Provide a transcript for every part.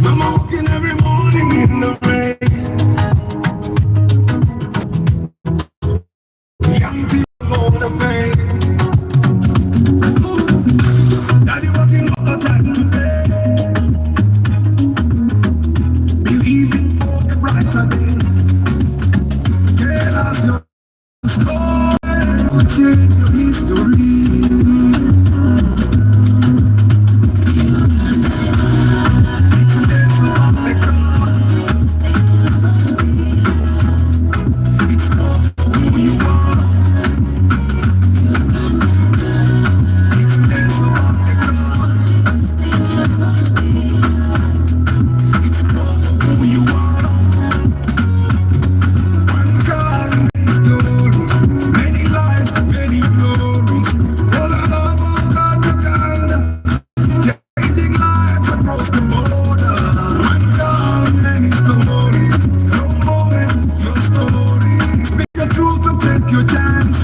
Mama walking every morning in the rain. Young people know the pain. Daddy working overtime today, believing for a brighter day. Tell us your story, change your history. It's about the car. It's all who you are. It's about the car. It's all who you are. One car, many stories, many lives, many glories. For the love of God's Uganda, changing lives across the border. One car, many stories. No moment, your story. Speak your truth and take your chance.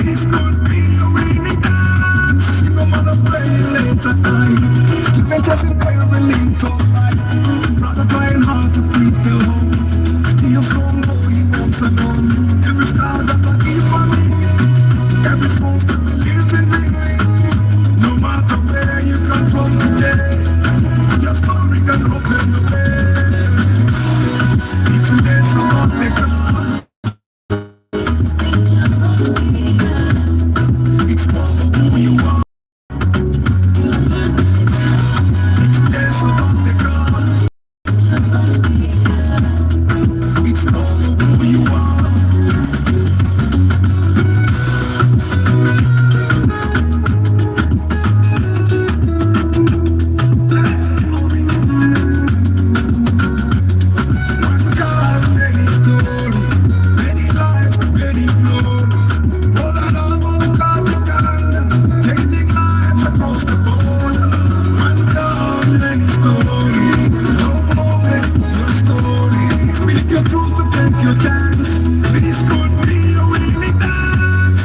This could be a winning dance. No matter playing late at night. Students chasing every little light. Brother trying hard to feed the home. Still strong though he wants alone. Every star that I keep on ringing. Every soul that believes in dreaming. No matter where you come from today, your story can open the way. It's a days about the car. It's all who you are. It's a days about the car. It's all who you are. One car, many stories, many lives, many glories. For the love of God's Uganda, changing lives across the border. One car, many stories. No moment, your story. Speak your truth and take your chance. This could be a winning dance.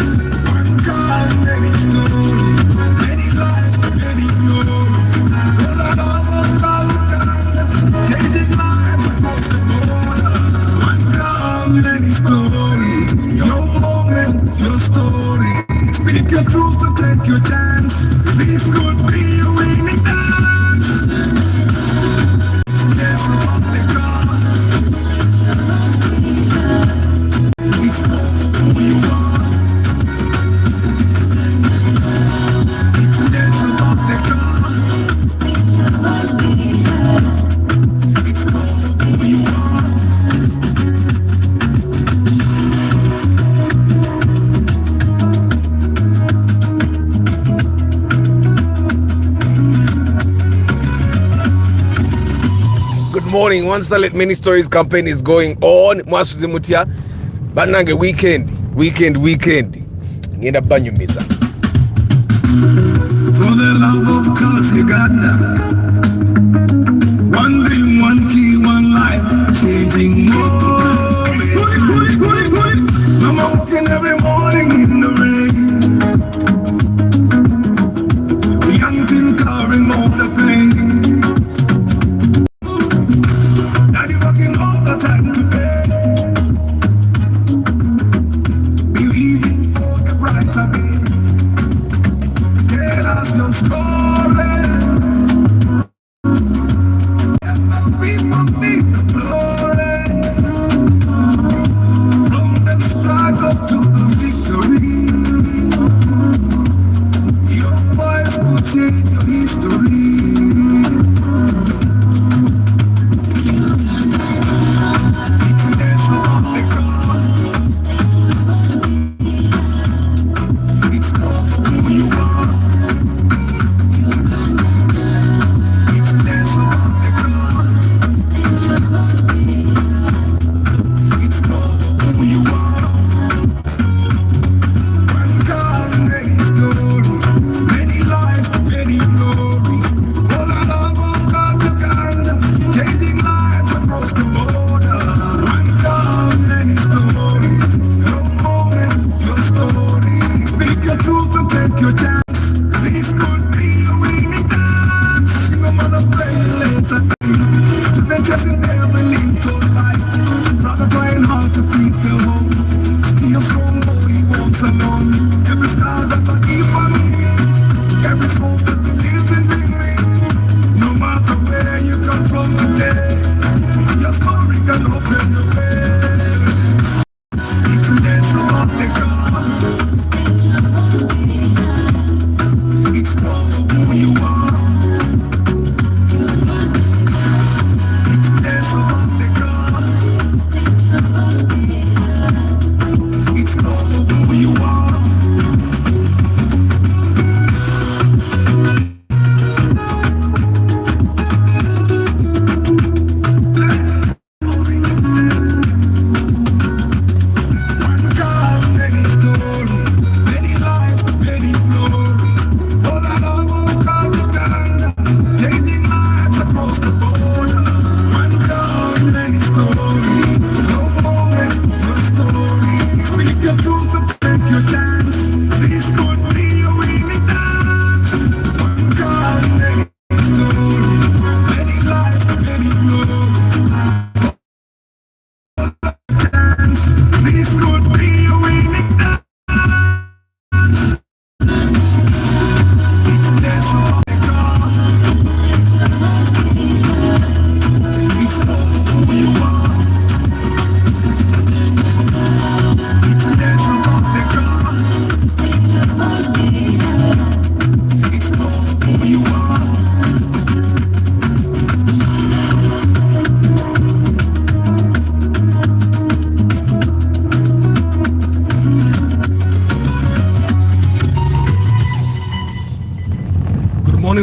One car, many stories, many lives, many glories. For the love of God's Uganda, changing lives across the border. One car, many stories. Your moment, your story. Speak your truth and take your chance. This could be a winning dance. Yes, about the car. It's all who you are. It's yes, about the car. It's all who you are. Good morning. Once the Let Many Stories campaign is going on, mwasuze mutya banange weekend ngenda banyumiza. For the love of God's Uganda. One dream, one key, one life, changing moments. Mama walking every morning in the rain. The young thing carrying all the pain. Daddy working overtime today, believing for the brighter day. Tell us your story,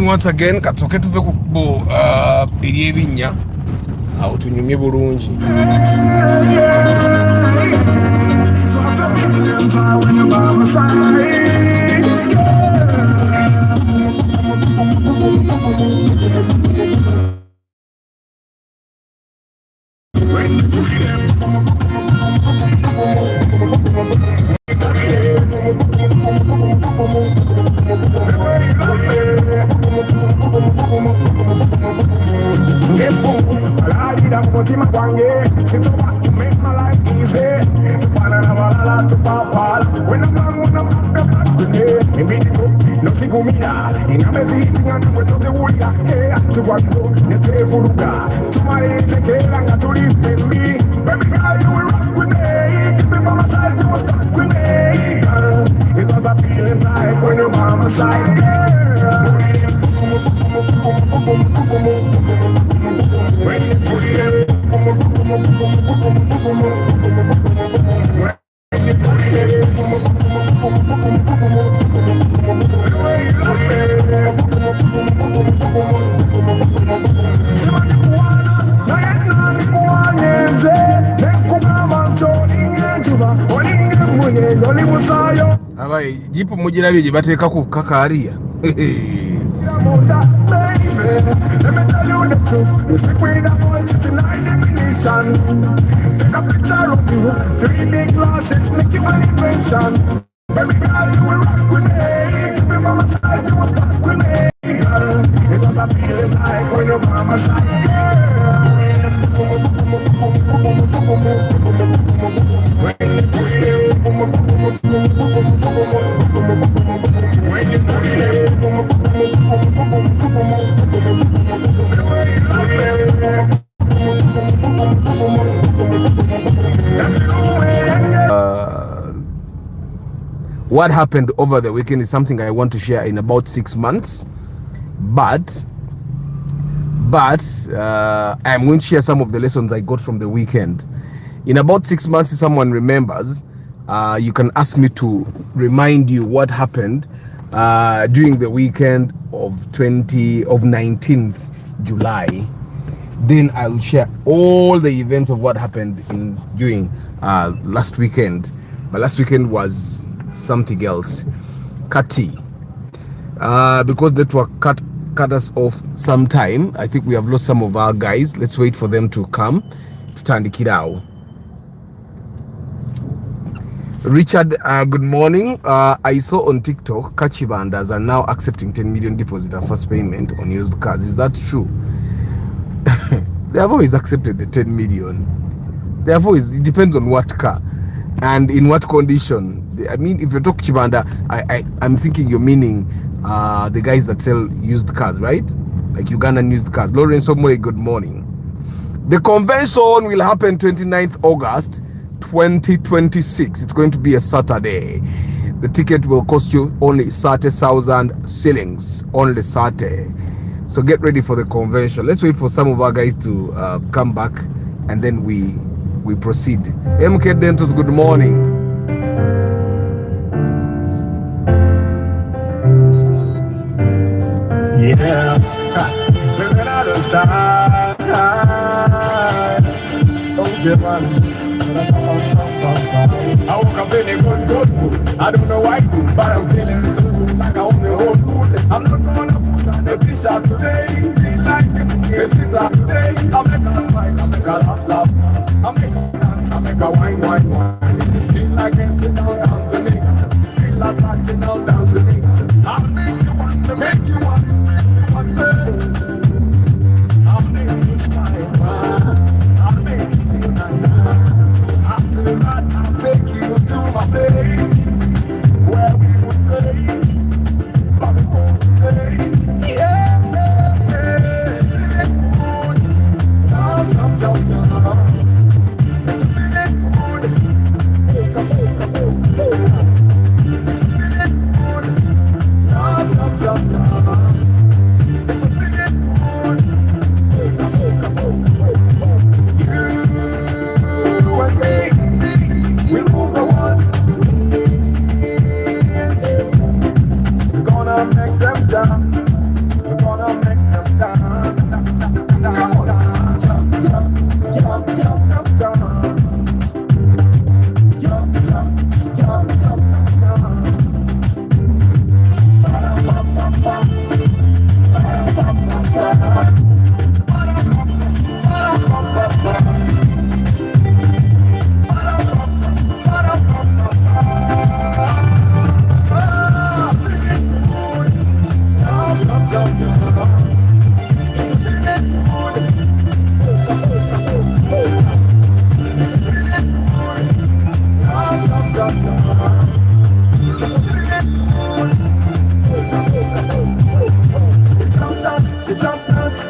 morning once again. Katsoke tuve ku ebyebinya awo tunyumye bulungi. Abaye jipu mujirabye gye bateeka ku kakaliya. Let me tell you the truth. You speak with a voice, it's in high definition. Take a picture of you, 3 big glasses, make you an invention. Baby girl, you will rock with me. Keep me by my side, you will stuck with me, girl. It's what I feel like when you're by my side, girl. What happened over the weekend is something I want to share in about 6 months, but I'm going to share some of the lessons I got from the weekend. In about 6 months, if someone remembers, you can ask me to remind you what happened during the weekend of 19th July. Then I'll share all the events of what happened during last weekend. But last weekend was something else. Kati. Because that were cut us off some time. I think we have lost some of our guys. Let's wait for them to come to Tandikirao. Richard, good morning. I saw on TikTok Kachibandas are now accepting 10 million deposit and first payment on used cars. Is that true? They have always accepted the 10 million. They have always, it depends on what car and in what condition. I mean, if you talk Chibanda, I'm thinking you're meaning the guys that sell used cars, right? Like Ugandan used cars. Lawrence Omole, good morning. The convention will happen 29th August 2026. It's going to be a Saturday. The ticket will cost you only 30,000 shillings. Only 30. So get ready for the convention. Let's wait for some of our guys to come back and then we proceed. MK Dentos, good morning. Yeah, living out of style. Okay, man. I woke up in a good mood. I don't know why, but I'm feeling so good, like I own the whole mood. I'm not gonna put on a t-shirt today. Feel like a sitter today. I make her smile, I make her laugh. I make her dance, I make her wine. Feel like getting down to me. Feel like touching down to me. I'll make you want to make you want. I'll make you smile. I'll make you feel after that, I'll take you to my place where we would play. But before we play, yeah, living good.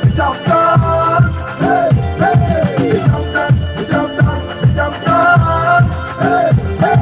the jump dance. Hey, hey, the jump dance, the jump dance, the jump dance. Hey, hey.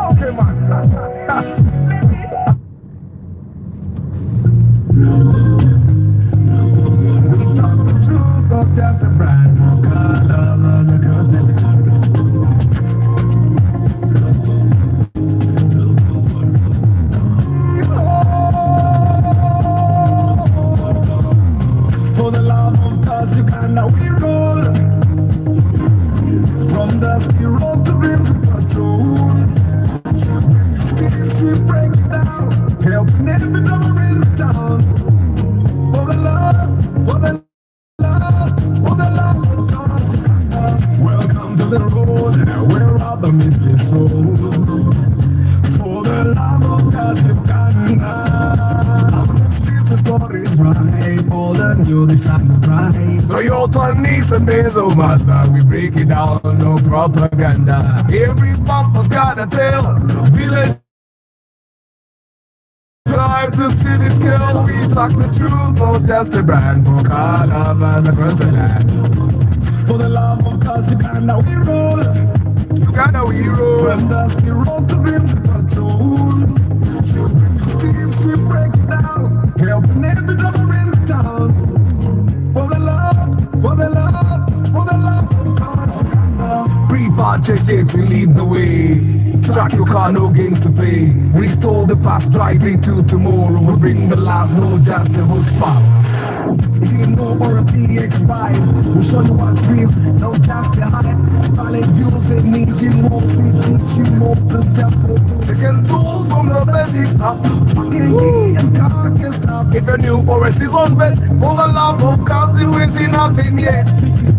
Okay, man. We talk the truth, not just a brand for car lovers across the land. For the love of cars, Uganda, we roll. From dusty road to dreams of patrol. Still we break it down, helping every drummer in the town. For the love, for the love, for the love of cars. Welcome to the road where all the mystery sold. For the love of cars, Uganda. The story's right, all the new design right. Toyota, Nissan, Benzo, Mazda, we break it down, no propaganda. Every bumper's got a tail, village drive to city scale. We talk the truth, not just a brand for car lovers across the land. For the love of cars, Uganda, we roll. Uganda, we roll. From dusty road to dreams of patrol. Steams we break it down, helping every drummer in the town. For the love, for the love, for the love of cars. Pre-purchase, we lead the way. Track your car, no games to play. Restore the past, drive into tomorrow. We bring the love, no just the horsepower. If you know or a PX ride, we'll show you what's real, no just the hype. Spalling views and engine walks, we teach you more than just photos. Taking tools from the basics up to trucking and car and stuff. If you're new or a season vet, for the love of cars, you ain't seen nothing yet.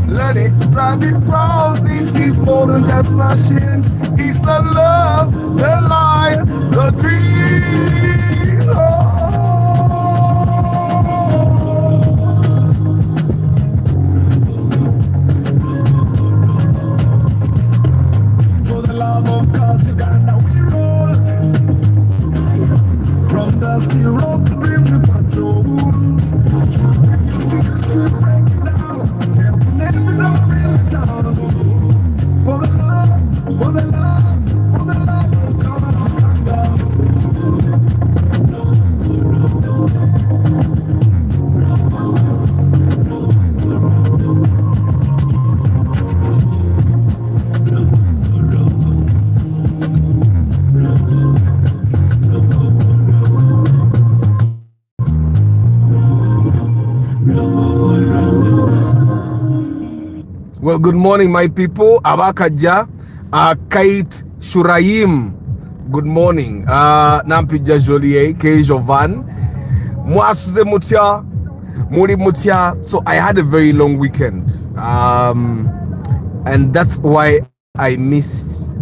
Learn it, drive it proud. This is more than just machines. It's the love, the life, the dream. Oh. Dusty road to dreams of patrol. Still break it down, helping every drummer in the town. For the love, for the love, for the love of cars, Well, good morning, my people. Abakaja, Kate Shuraim. Good morning. Nampija Jolie, K Jovan. Mwasuze mutia, muri mutia. So I had a very long weekend. And that's why I missed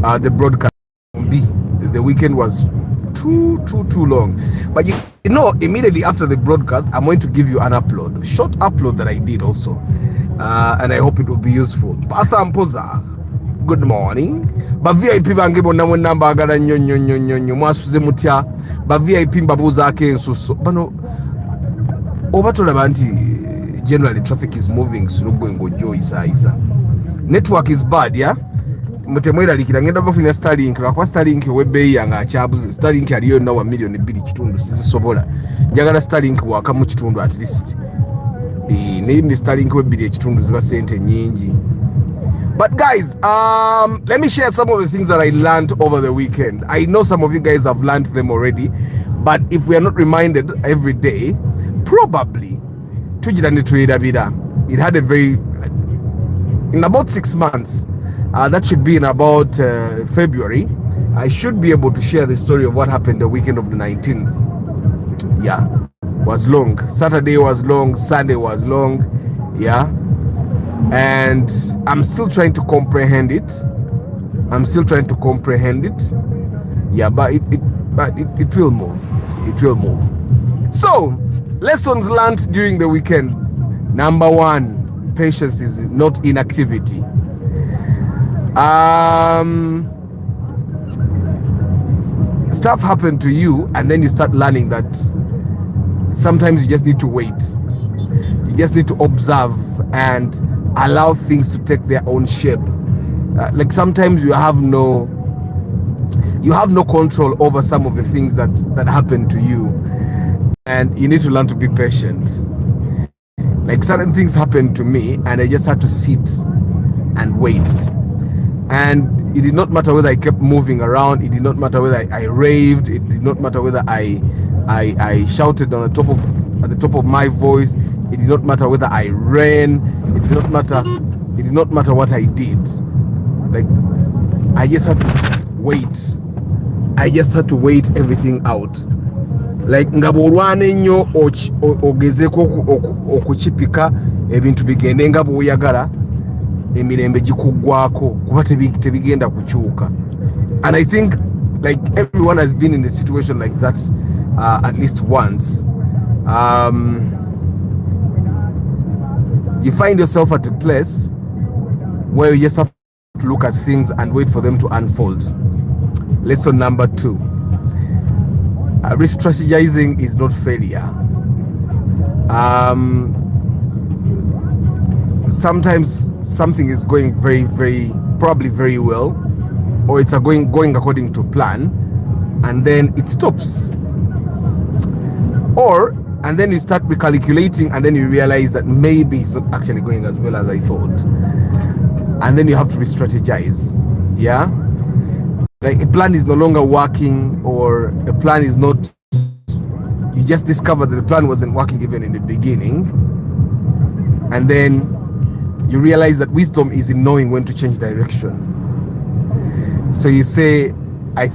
the broadcast. The weekend was too long. But you know, immediately after the broadcast, I'm going to give you an upload, short upload that I did also. And I hope it will be useful. Patha Mpoza, good morning. Ba VIP bange bonna mwe namba agala nnyo mwasuze mutya. Ba VIP mbabuza ake ensuso. Bano oba tolaba nti generally traffic is moving sulugwe ngojo isa. Network is bad, yeah? mutemweralikira ngenda bafuna Starlink lwakwa Starlink webbeeyi yange akyabuze. Starlink aliyo na wa million 2.5 sizisobola. Njagala Starlink waka mu kitundu at least. Ni Starlink webbeeyi ekitundu ziba sente nyingi. But guys, let me share some of the things that I learned over the weekend. I know some of you guys have learned them already, but if we are not reminded every day, probably it had a very, in about 6 months, that should be in about February, I should be able to share the story of what happened the weekend of the 19th. Yeah, was long. Saturday was long, Sunday was long. Yeah, and I'm still trying to comprehend it. Yeah, but it will move. So lessons learned during the weekend. Number 1, patience is not inactivity. Stuff happened to you, and then you start learning that sometimes you just need to wait. You just need to observe and allow things to take their own shape. Like sometimes you have no control over some of the things that happen to you, and you need to learn to be patient. Like certain things happened to me, and I just had to sit and wait. And it did not matter whether I kept moving around. It did not matter whether I raved. It did not matter whether I shouted at the top of my voice. It did not matter whether I ran. It did not matter what I did. Like, I just had to wait. I just had to wait everything out. Like ngabolwane nnyo ogezeko okuchipika ebintu bigende nga bw'oyagala emirembe gikuggwako kuba tebigenda kukyuka. And I think like everyone has been in a situation like that at least once. You find yourself at a place where you just have to look at things and wait for them to unfold. Lesson number 2. Re-strategizing is not failure. Sometimes something is going probably very well, or it's going according to plan, and then it stops. And then you start recalculating, and then you realize that maybe it's not actually going as well as I thought. And then you have to re-strategize. Yeah? Like a plan is no longer working, or a plan is not, you just discovered that the plan wasn't working even in the beginning. And then you realize that wisdom is in knowing when to change direction. So you say, I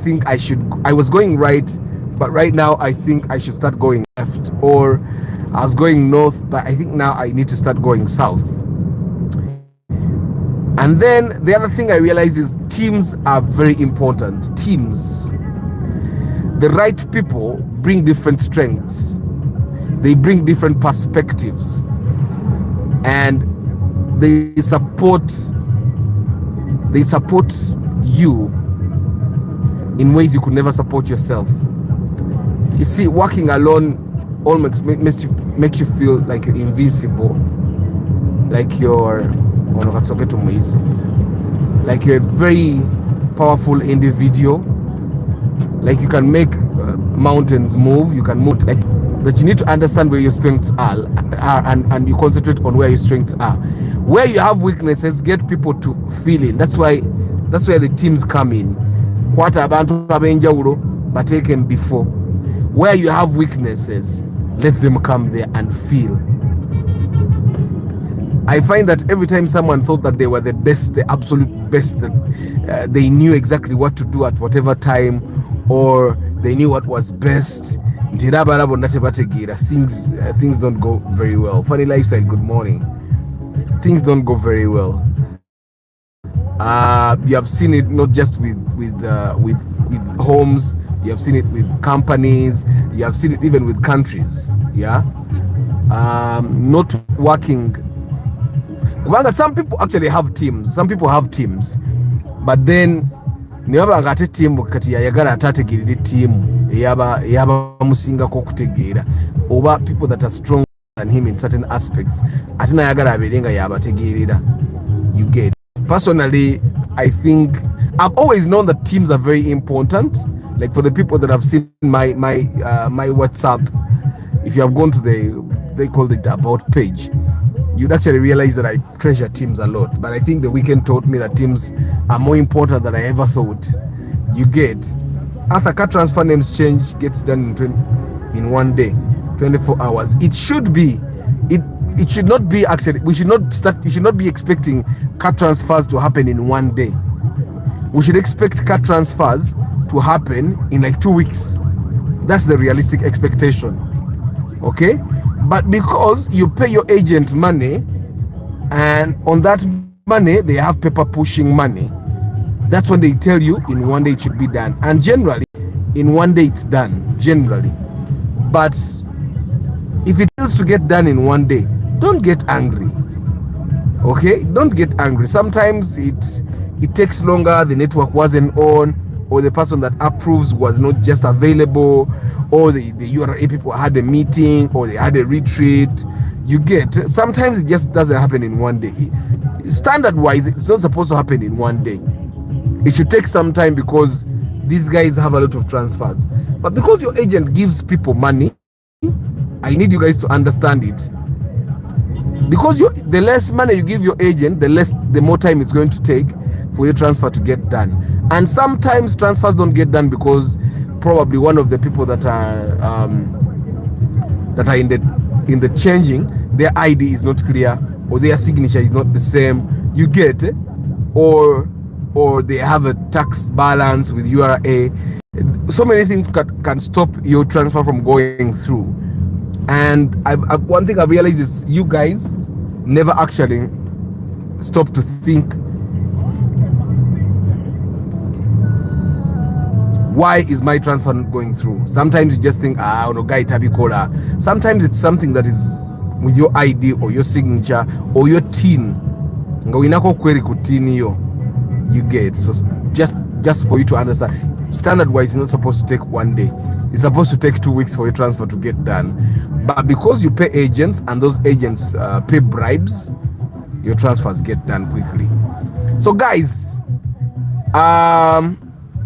was going right, but right now I think I should start going left. Or I was going north, but I think now I need to start going south. And then the other thing I realize is teams are very important. Teams. The right people bring different strengths. They bring different perspectives. And they support you in ways you could never support yourself. You see, working alone almost makes you feel like you're invincible, like you're a very powerful individual, like you can make mountains move. You can move, like that. You need to understand where your strengths are and you concentrate on where your strengths are. Where you have weaknesses, get people to feel it. That's where the teams come in. What abantu abenjawulo bateeken before. Where you have weaknesses, let them come there and feel. I find that every time someone thought that they were the best, the absolute best, that they knew exactly what to do at whatever time, or they knew what was best, things don't go very well. Funny lifestyle, good morning. Things don't go very well. You have seen it not just with homes. You have seen it with companies. You have seen it even with countries. Yeah, not working. Some people actually have teams. Some people have teams, but then niwaba ate team kati yayagala atategeerera team eyaba musingako okutegeera, oba people that are strong than him in certain aspects ate nayagala abeere nga yabategeerera. You get. Personally, I think I've always known that teams are very important. Like for the people that have seen my WhatsApp, if you have gone to they call it about page, you'd actually realize that I treasure teams a lot. But I think the weekend taught me that teams are more important than I ever thought. You get, after car transfer names change gets done in 1 day, 24 hours. It should be, it should not be actually, we should not start, you should not be expecting car transfers to happen in 1 day. We should expect car transfers to happen in like 2 weeks. That's the realistic expectation. Okay? But because you pay your agent money, and on that money they have paper pushing money, that's when they tell you in 1 day it should be done. And generally in 1 day it's done, generally. But if it fails to get done in 1 day, don't get angry. Okay? Don't get angry. Sometimes it takes longer, the network wasn't on, or the person that approves was not just available, or the URA people had a meeting, or they had a retreat. You get, sometimes it just doesn't happen in 1 day. Standard wise, it's not supposed to happen in 1 day. It should take some time because these guys have a lot of transfers. But because your agent gives people money, I need you guys to understand it. Because the less money you give your agent, the more time it's going to take for your transfer to get done. And sometimes transfers don't get done because probably one of the people that are in the changing, their ID is not clear, or their signature is not the same. You get, or they have a tax balance with URA. So many things can stop your transfer from going through. And one thing I've realized is you guys never actually stop to think, why is my transfer not going through? Sometimes you just think, no guy tabikola. Sometimes it's something that is with your ID or your signature or your TIN. You get, so just for you to understand, standard wise it's not supposed to take 1 day. It's supposed to take 2 weeks for your transfer to get done. But because you pay agents and those agents pay bribes, your transfers get done quickly. So guys,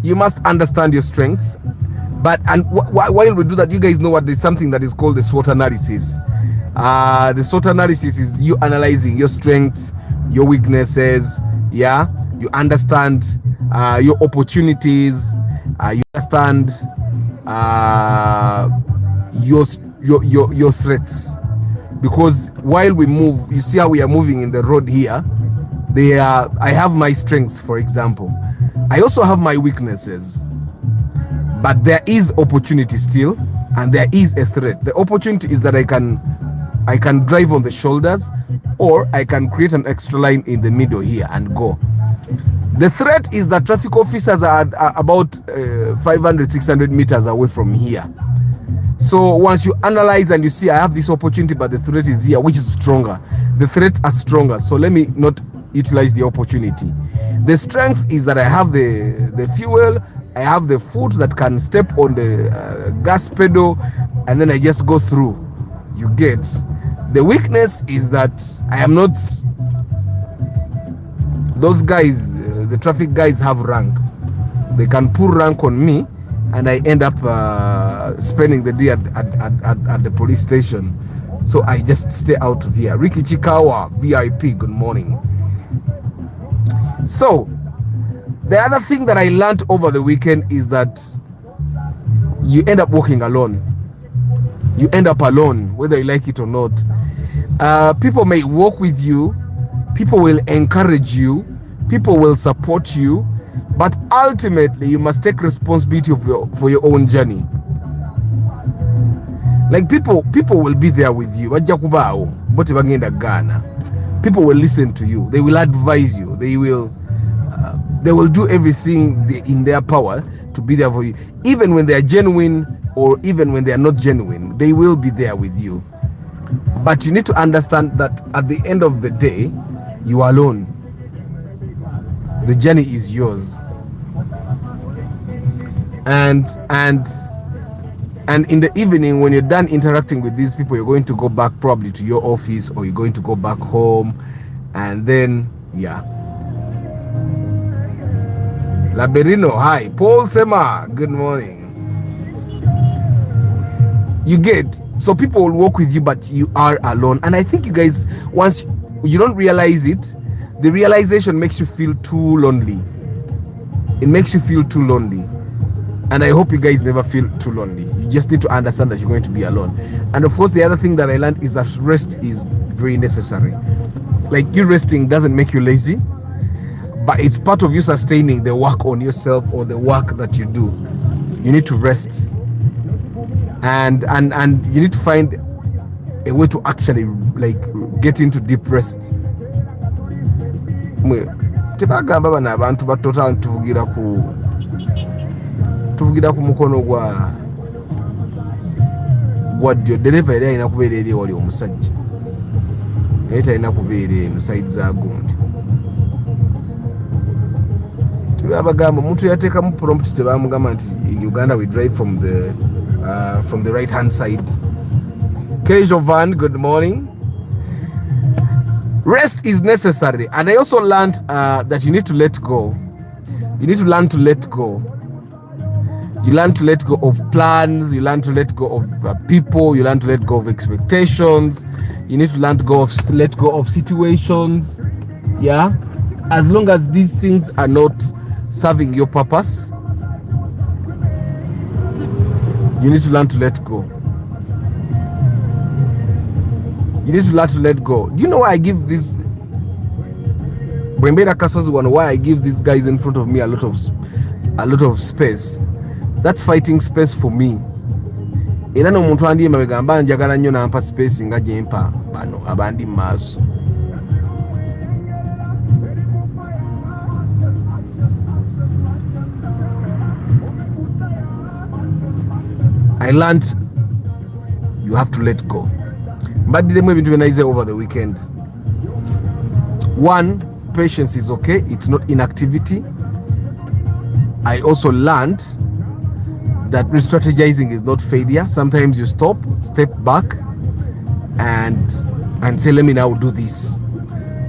you must understand your strengths. But while we do that, you guys know what there's something that is called the SWOT analysis. The SWOT analysis is you analyzing your strengths, your weaknesses. Yeah, you understand your opportunities. You understand your threats. Because while we move, you see how we are moving in the road here. I have my strengths, for example. I also have my weaknesses, but there is opportunity still, and there is a threat. The opportunity is that I can drive on the shoulders, or I can create an extra line in the middle here and go. The threat is that traffic officers are about 500-600 meters away from here. So once you analyze and you see I have this opportunity, but the threat is here, which is stronger. The threat are stronger, so let me not utilize the opportunity. The strength is that I have the fuel, I have the foot that can step on the gas pedal, and then I just go through. You get. The weakness is that I am not, those guys, the traffic guys have rank. They can pull rank on me, and I end up spending the day at the police station. So I just stay out of here. Ricky Chikawa, VIP, good morning. So the other thing that I learned over the weekend is that you end up walking alone. You end up alone, whether you like it or not. People may walk with you, people will encourage you, people will support you, but ultimately you must take responsibility for your own journey. Like people will be there with you. People will listen to you. They will advise you. They will do everything in their power to be there for you. Even when they are genuine, or even when they are not genuine, they will be there with you. But you need to understand that at the end of the day, you are alone. The journey is yours. And in the evening, when you're done interacting with these people, you're going to go back probably to your office, or you're going to go back home, and then yeah, Laberino, hi. Paul Sema, good morning. You get, so people will walk with you, but you are alone. And I think you guys, once you don't realize it, the realization makes you feel too lonely. It makes you feel too lonely. And I hope you guys never feel too lonely. You just need to understand that you're going to be alone. And of course, the other thing that I learned is that rest is very necessary. Like, you resting doesn't make you lazy, but it's part of you sustaining the work on yourself or the work that you do. You need to rest. And you need to find a way to actually like get into deep rest. Tebagamba bana abantu batota tuvugira ku mukono gwa ddyo dereva era alina kubeera eri wali omusajja naye talina kubeera eno side za gundi. Tebabagamba omuntu yateekamu prompt tebamugamba nti in Uganda we drive from the right hand side. Van, good morning. Rest is necessary, and I also learned that you need to let go. You need to learn to let go. You learn to let go of plans. You learn to let go of people. You learn to let go of expectations. You need to learn to let go of situations. Yeah, as long as these things are not serving your purpose, you need to learn to let go. You need to learn to let go. Do you know why I give this? Why I give these guys in front of me a lot of space? That's fighting space for me. Era no muntu andi emabegamba njagala nnyo nampa space nga gyempa bano abandi maaso. I learned you have to let go. But did they even over the weekend? One, patience is okay. It's not inactivity. I also learned that re-strategizing is not failure. Sometimes you stop, step back, and say, let me now do this.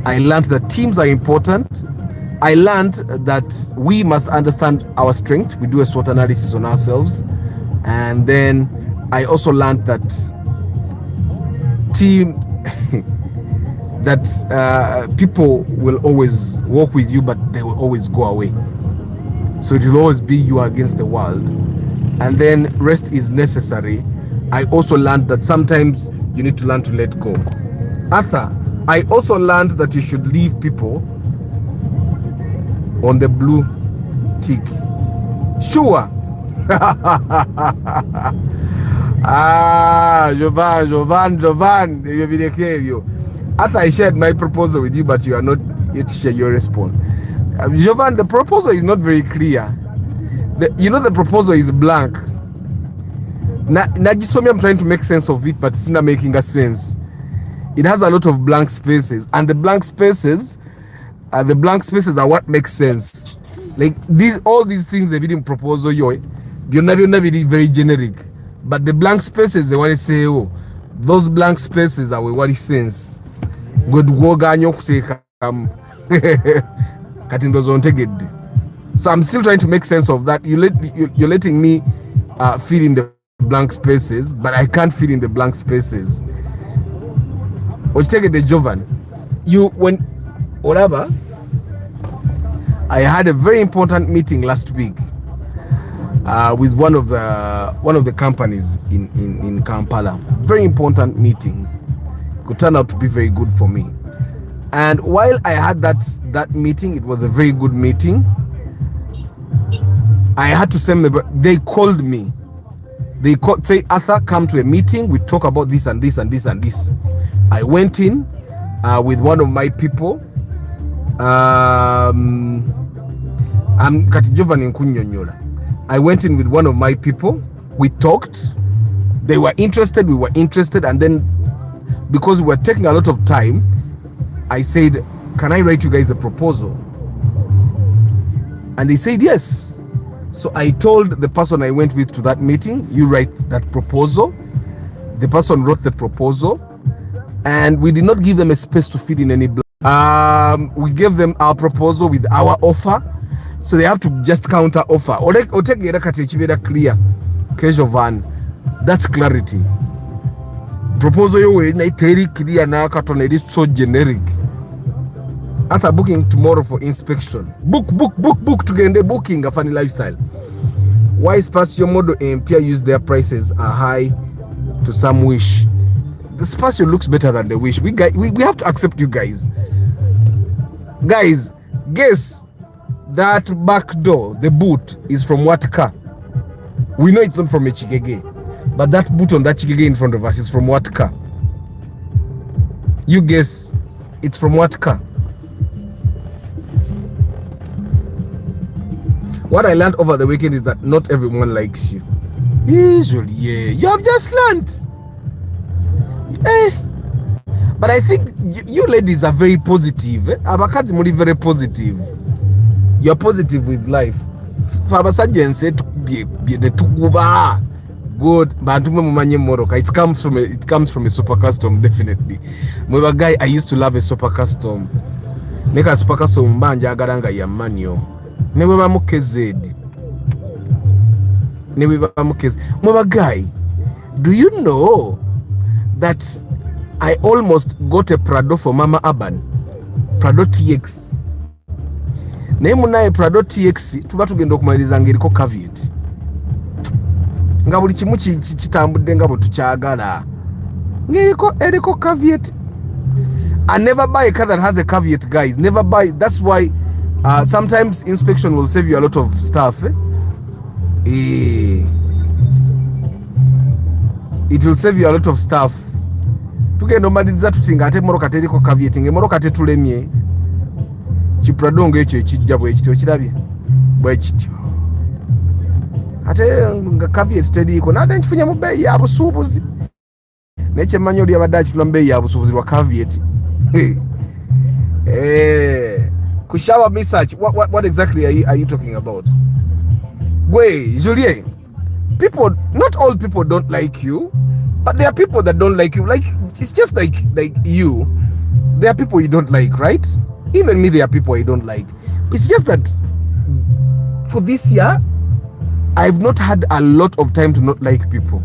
I learned that teams are important. I learned that we must understand our strength. We do a SWOT analysis on ourselves. And then I also learned that people will always walk with you, but they will always go away. So it will always be you against the world. And then rest is necessary. I also learned that sometimes you need to learn to let go. Arthur, I also learned that you should leave people on the blue tick. Sure. Jovan, after I shared my proposal with you, but you are not yet to share your response. Jovan, the proposal is not very clear. The proposal is blank. Najisomi, I'm trying to make sense of it, but it's not making a sense. It has a lot of blank spaces, and the blank spaces are what makes sense. Like all these things they've been proposal, you're never very generic. But the blank spaces, they want to say, oh, those blank spaces are what it says. Good woganyo kuseka katindozo ontegedde. So I'm still trying to make sense of that. You're letting me fill in the blank spaces, but I can't fill in the blank spaces. Ochitegedde Jovan, whatever. I had a very important meeting last week with one of the companies in Kampala. Very important meeting. Could turn out to be very good for me. And while I had that meeting, it was a very good meeting. I had to send they called me. They say, Arthur, come to a meeting. We talk about this and this and this and this. I went in with one of my people. I'm Katijovan in Kunyonyola. I went in with one of my people. We talked. They were interested. We were interested. And then, because we were taking a lot of time, I said, can I write you guys a proposal? And they said yes. So I told the person I went with to that meeting, you write that proposal. The person wrote the proposal, and we did not give them a space to fill in any blank. We gave them our proposal with our offer. so they have to just counter offer otegeera kati ekibeera clear casual van. That's clarity. Proposal yo we na teri clear na katona it is so generic. After booking tomorrow for inspection, book tugende booking a funny lifestyle. Why Spatio model and Pierre use their prices are high to some Wish? The Spatio looks better than the Wish. We have to accept you guys. Guys, guess that back door, the boot is from what car? We know it's not from a Chigege, but that boot on that Chigege in front of us is from what car? You guess it's from what car? What I learned over the weekend is that not everyone likes you. Usually, yeah, you have just learned. But I think you ladies are very positive. Abakazi muri very positive. You're positive with life. Fabasajen said tukuba good, but it comes from a super custom, definitely. My guy, I used to love a super custom. Neka super custom banja agaranga ya manyo. Newe bamukezedi. My guy, do you know that I almost got a Prado for Mama Urban? Prado TX. Nemu naye Prado TX tuba tugenda okumaliriza ng'eriko caveat. Nga buli kimu kitambudde nga bwe tukyagala. Ng'eriko caveat. I never buy a car that has a caveat, guys. Never buy. That's why sometimes inspection will save you a lot of stuff. It will save you a lot of stuff. Tugenda omaliriza tutinga ate moroka teriko caveat, ng'emoroka tetulemye. Chipradongo ekyo ekijja bwe kityo kirabye bwe kityo ate nga caveat teriko nade nkifunya mu bbeeyi ya busuubuzi n'ekyemanyi oli abadde akifuna mu bbeeyi ya busuubuzi lwa caveat. Kushawa research, what exactly are you talking about? Wait, Julien, people, not all people don't like you, but there are people that don't like you. Like, it's just like you, there are people you don't like, right? Even me, there are people I don't like. It's just that for this year, I've not had a lot of time to not like people.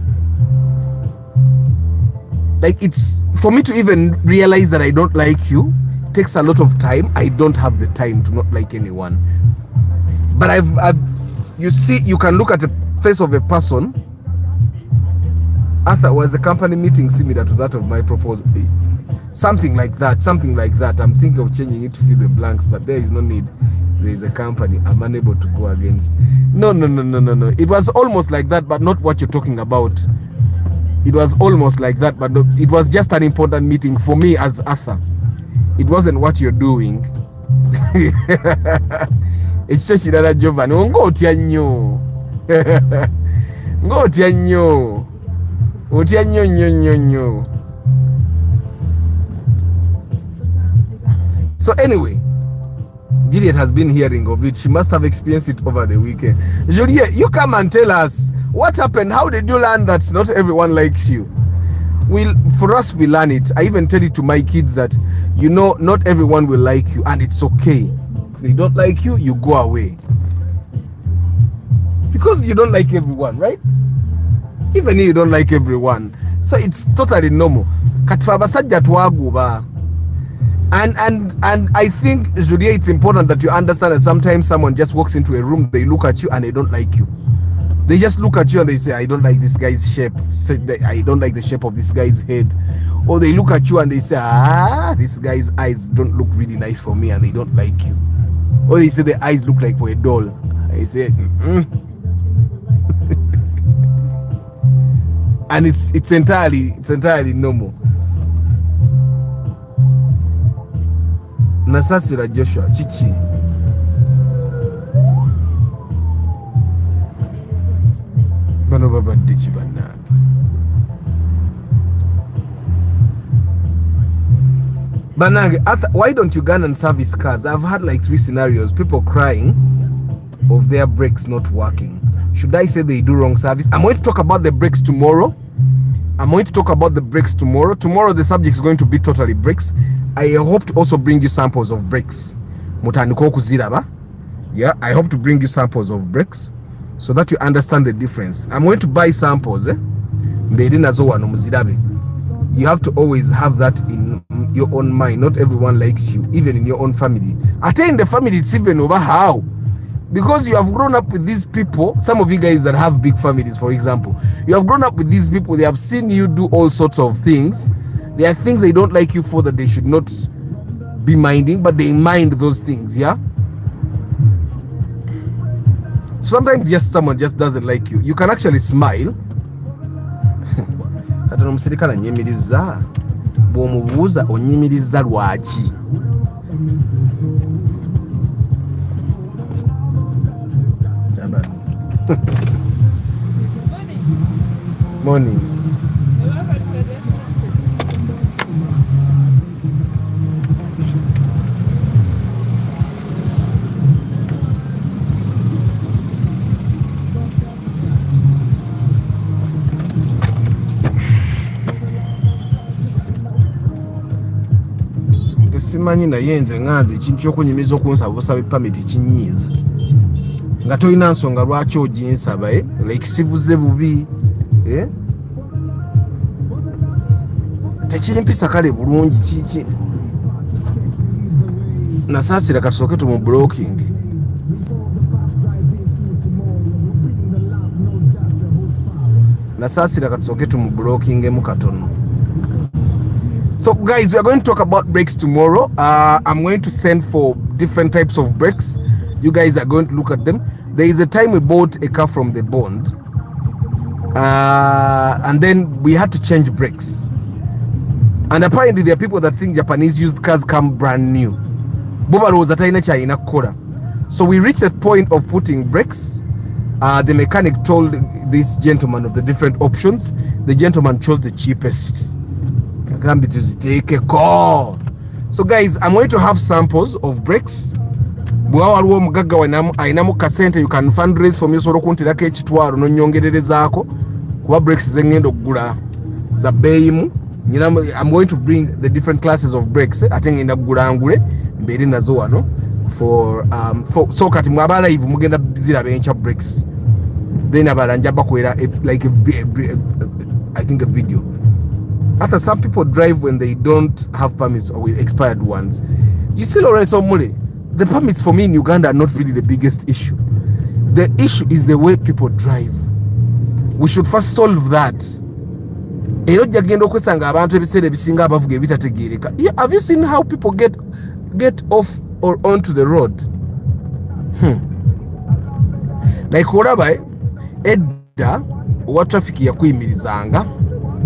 Like, it's for me to even realize that I don't like you, it takes a lot of time. I don't have the time to not like anyone. But you see, you can look at the face of a person. Arthur, was the company meeting similar to that of my proposal? Something like that. I'm thinking of changing it to fill the blanks, but there is no need. There is a company I'm unable to go against. No. It was almost like that, but not what you're talking about. It was almost like that, but no, it was just an important meeting for me as Arthur. It wasn't what you're doing. It's just that Giovanni. Ngo tia nyo. Ngo tia nyo. Otia nyo. So anyway, Juliet has been hearing of it. She must have experienced it over the weekend. Juliet, you come and tell us what happened. How did you learn that not everyone likes you? For us, we learn it. I even tell it to my kids that, you know, not everyone will like you, and it's okay. If they don't like you, you go away. Because you don't like everyone, right? Even if you don't like everyone. So it's totally normal. And I think, Julia, it's important that you understand that sometimes someone just walks into a room, they look at you and they don't like you. They just look at you and they say, I don't like this guy's shape. I don't like the shape of this guy's head. Or they look at you and they say, this guy's eyes don't look really nice for me, and they don't like you. Or they say the eyes look like for a doll. I say, and it's entirely normal. Nasasira Joshua Chichi. Bano baba dichi banag. Banag, why don't Ugandan service cars? I've had like 3 scenarios. People crying of their brakes not working. Should I say they do wrong service? I'm going to talk about the brakes tomorrow. Tomorrow the subject is going to be totally brakes. I hope to also bring you samples of brakes. Mutandiko kuziraba. Yeah, I hope to bring you samples of brakes so that you understand the difference. I'm going to buy samples. You have to always have that in your own mind. Not everyone likes you, even in your own family. In the family, it's even over how. Because you have grown up with these people, some of you guys that have big families, for example, you have grown up with these people, they have seen you do all sorts of things. There are things they don't like you for that they should not be minding, but they mind those things, yeah? Sometimes just someone just doesn't like you. You can actually smile. Katono musirikala nyemiriza bw'omubuuza onyimiriza lwaki. Morning. Simanyi naye nze nganze ekintu ky'okunyumiza okunsaba busabe pamiti kinyiiza nga tolina nsonga lwaki oginsaba like sivuze bubi tekirimpisa kale bulungi kiki nasaasira katusooke tumu blocking. Nasaasira katusooke tumu blocking mu katono. So guys, we are going to talk about brakes tomorrow. I'm going to send for different types of brakes. You guys are going to look at them. There is a time we bought a car from the bond, and then we had to change brakes. And apparently there are people that think Japanese used cars come brand new. So we reached a point of putting brakes. The mechanic told this gentleman of the different options. The gentleman chose the cheapest. So guys, I'm going to have samples of brakes. You can fundraise for me so kuntirako ekitwaro nonyongererezaako kuba brakes zengenda okugula za beyimu. I'm going to bring the different classes of brakes ate ngenda kugula ngule mbere nazo wano for so kati mwabala live mugenda ziraba encha brakes, then abala njaba kwera like I think a video. After some people drive when they don't have permits or with expired ones. You see, Lawrence Omule, the permits for me in Uganda are not really the biggest issue. The issue is the way people drive. We should first solve that. Have you seen how people get off or onto the road? Like whatever, Edda, what traffic ya kuyimirizanga.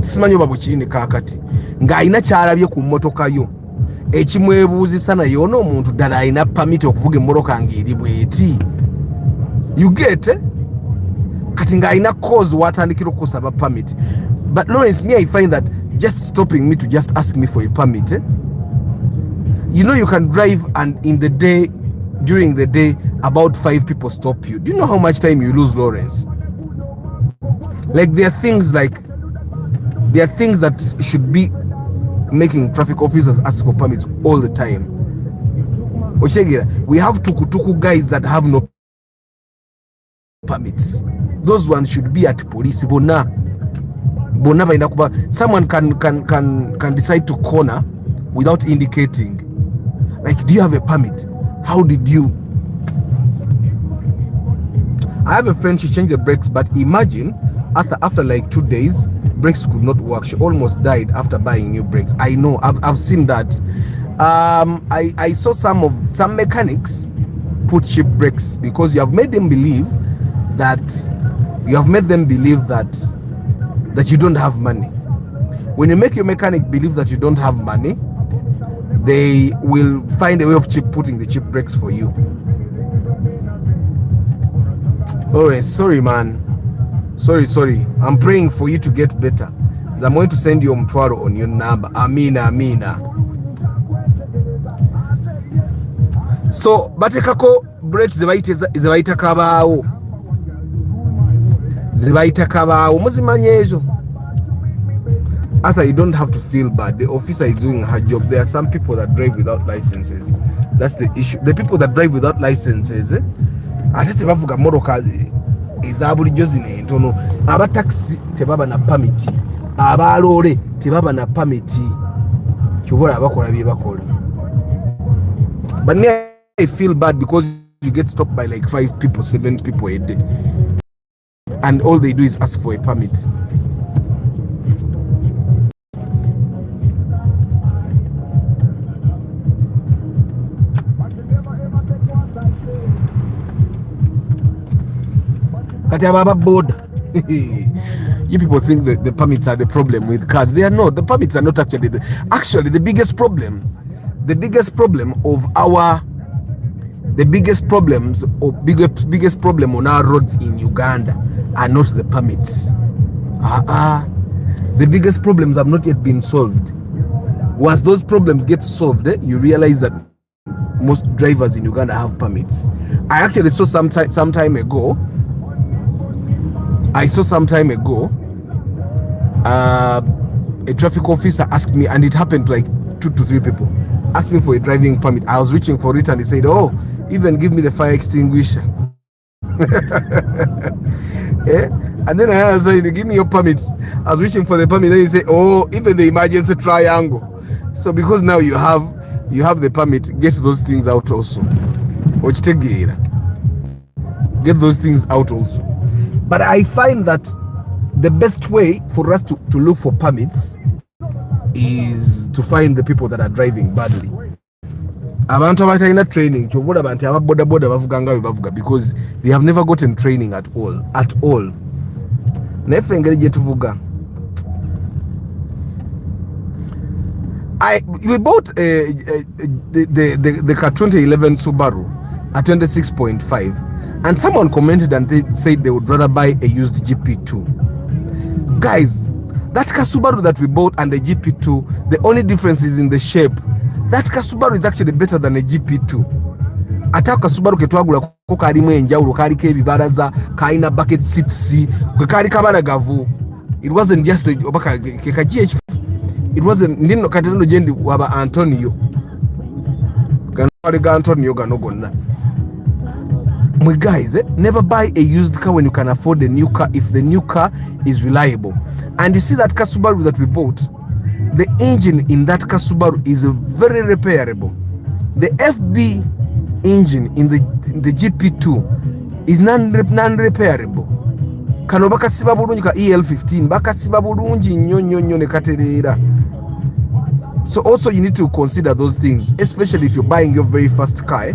Simanyi oba bwekiri kakati ng'alina kyalabye ku mmotoka yo ekimwebuuzisa naye ono omuntu ddala alina pamiti okuvuga emmotoka ng'eri bweti. You get kati ng'alina cause watandikira okusaba permit. But Lawrence, me I find that just stopping me to just ask me for a permit, you know you can drive and during the day about 5 people stop you. Do you know how much time you lose, Lawrence? Like there are things that should be making traffic officers ask for permits all the time. We have tukutuku guys that have no permits. Those ones should be at police. Someone can decide to corner without indicating. Like, do you have a permit? How did you? I have a friend, she changed the brakes, but imagine after like 2 days, brakes could not work. She almost died after buying new brakes. I know, I've seen that. I saw some mechanics put cheap brakes because you have made them believe that you don't have money. When you make your mechanic believe that you don't have money, they will find a way of putting the cheap brakes for you. Oh, sorry, man. Sorry. I'm praying for you to get better. So I'm going to send you mtwaro on your number. Amina. So, batekako brakes zebayita kabaawo. Muzimanyi ezo. Arthur, you don't have to feel bad. The officer is doing her job. There are some people that drive without licenses. That's the issue. The people that drive without licenses, ate tebavuga motoka ezabulijjo zino entono. Aba taxi tebaba na permit. Aba lore tebaba na permit. Kyobula abakola bye bakola. But me, I feel bad because you get stopped by like 5 people, 7 people a day. And all they do is ask for a permit. You people think that the permits are the problem with cars. They are not. The permits are not actually actually the biggest problem. The biggest problem on our roads in Uganda are not the permits. The biggest problems have not yet been solved. Once those problems get solved, you realize that most drivers in Uganda have permits. I actually saw some time ago, a traffic officer asked me, and it happened to like 2 to 3 people, asked me for a driving permit. I was reaching for it and he said, oh, even give me the fire extinguisher. And then I said, give me your permit. I was reaching for the permit. Then he said, oh, even the emergency triangle. So because now you have the permit, get those things out also. Get those things out also. But I find that the best way for us to look for permits is to find the people that are driving badly. Abantu abatalina training, kyovola abantu ababoda boda bavuganga bavuga because they have never gotten training at all. Nefe engeri gye tuvuga. We bought the car 2011 Subaru at 26.5, and someone commented and they said they would rather buy a used GP2. Guys, that car Subaru that we bought and the GP2, the only difference is in the shape. That car Subaru is actually better than a GP2. Ataka Subaru ketwagula ko kalimu enjawulo, kaliko ebibaraza, kalina bucket seats, kali kabalagavu. It wasn't just a GH. It wasn't ndino katendo jendi waba Antonio. Kanwaliga Antonio gano gonna. My guys, never buy a used car when you can afford a new car if the new car is reliable. And you see that car Subaru that we bought, the engine in that car Subaru is very repairable. The FB engine in the GP2 is non-repairable. Kano bakasiba bulungi ka EL15 bakasiba bulungi nnyo ne katerera. So also you need to consider those things, especially if you're buying your very first car.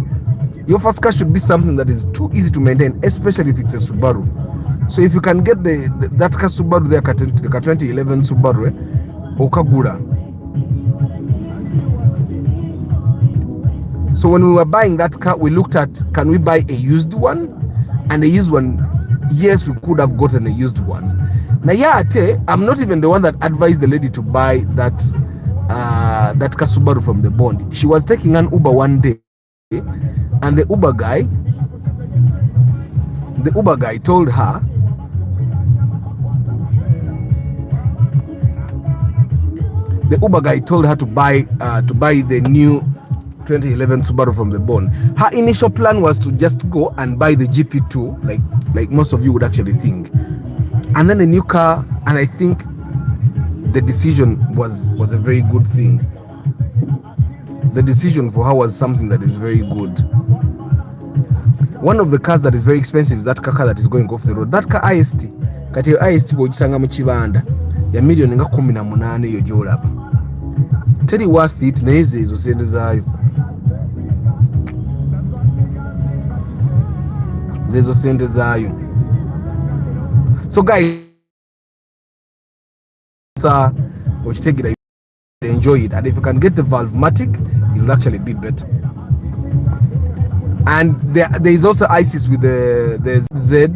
Your first car should be something that is too easy to maintain, especially if it's a Subaru. So if you can get that car Subaru there, the 2011 Subaru, okagura. So when we were buying that car, we looked at, can we buy a used one? And a used one, yes, we could have gotten a used one. Now, I'm not even the one that advised the lady to buy that car Subaru from the bond. She was taking an Uber one day, and the Uber guy told her to buy the new 2011 Subaru from the bond. Her initial plan was to just go and buy the GP2, like most of you would actually think, and then a new car. And I think the decision was a very good thing. The decision for her was something that is very good. One of the cars that is very expensive is that car that is going off the road. That car IST, kati IST bw'ogisanga mu kibanda ya million nga 18 eyo gy'olaba. Teri worth it, naye ezo sente zaayo. Zezo sente zaayo. So guys, okitegeera, enjoy it, and if you can get the Valvematic, it will actually be better. And there is also ISIS with the Z,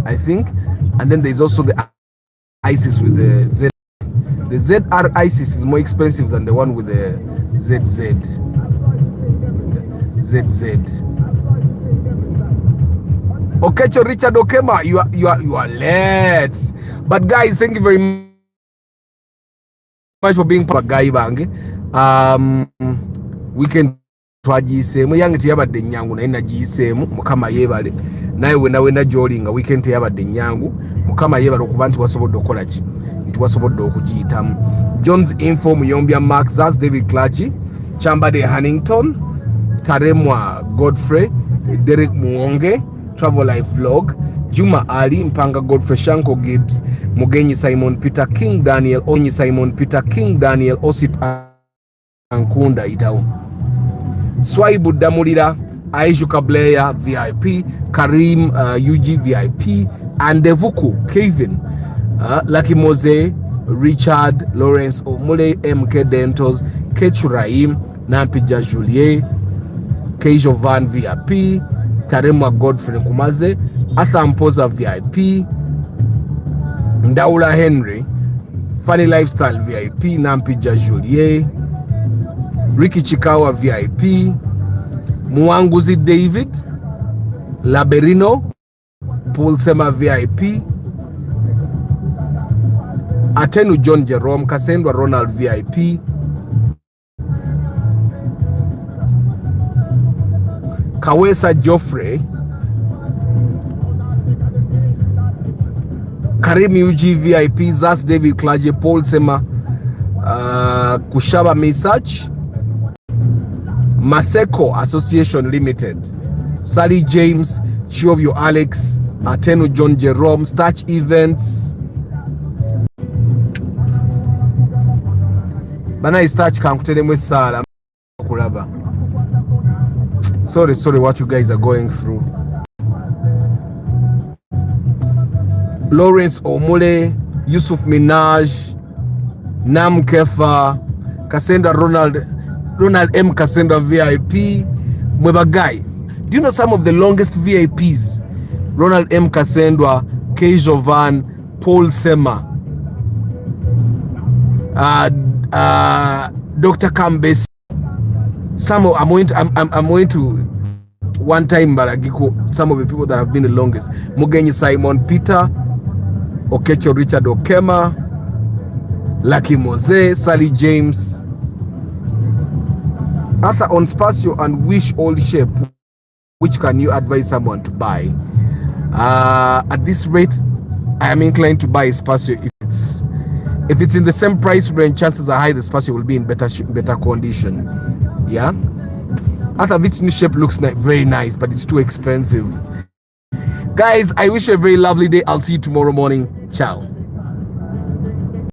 I think, and then there is also the ISIS with the Z. The ZR ISIS is more expensive than the one with the ZZ. Okay, Richard Okema, you are late. But guys, thank you very much. much for being guy bange. Weekend twagiseemu yange teyabadde ennyangu naye nagiyiseemu mukama yeebale naye wena gy'olinga weekend teyabadde ennyangu mukama yeebale okuba nti wasobodde okukola ki nti wasobodde okugiyitamu. John's Info Muyombya Max, that's David Clergy, Chambade Hannington, Taremwa Godfrey, Derek Muonge, Travel Life Vlog, Juma Ali, Mpanga Godfrey, Shanko Gibbs, Mugenyi Simon Peter, King Daniel, Onyi Simon Peter, King Daniel, Osip Ankunda Itau, Swaibu Damulira, Aishu Kableya VIP, Karim UG VIP, and Devuku Kevin, Lucky Mose, Richard Lawrence Omule, MK Dentals, Kechuraim, Nampija Julie, Kejovan VIP, Taremwa Godfrey Kumaze, Athampoza VIP, Ndaula Henry, Funny Lifestyle VIP, Nampija Julie, Ricky Chikawa VIP, Mwanguzi David, Laberino, Paul Sema VIP, Atenu John Jerome, Kasendwa Ronald VIP, Kawesa Geoffrey, Karim UG VIP, Zas David Clergy, Paul Sema, Kushaba Misach, Maseko Association Limited, Sally James, Chiobyo Alex, Atenu John Jerome, Starch Events, Bana Starch Kankutelemwe Sala Kulaba. Sorry what you guys are going through. Lawrence Omule, Yusuf Minaj, Nam Kefa, Cassandra Ronald M. Cassandra VIP, Mwebagai. Do you know some of the longest VIPs? Ronald M. Cassandra, K. Jovan, Paul Sema, Dr. Kambesi. Some of, I'm going to one time Baragiko, some of the people that have been the longest. Mugenyi Simon Peter, Okecho Richard Okema, Lucky Mose, Sally James, Arthur on Spacio and Wish Old Shape. Which can you advise someone to buy? At this rate, I am inclined to buy Spacio. If it's in the same price range, chances are high the Spacio will be in better condition. Yeah, Arthur Vit's new shape looks very nice, but it's too expensive. Guys, I wish you a very lovely day. I'll see you tomorrow morning. Ciao.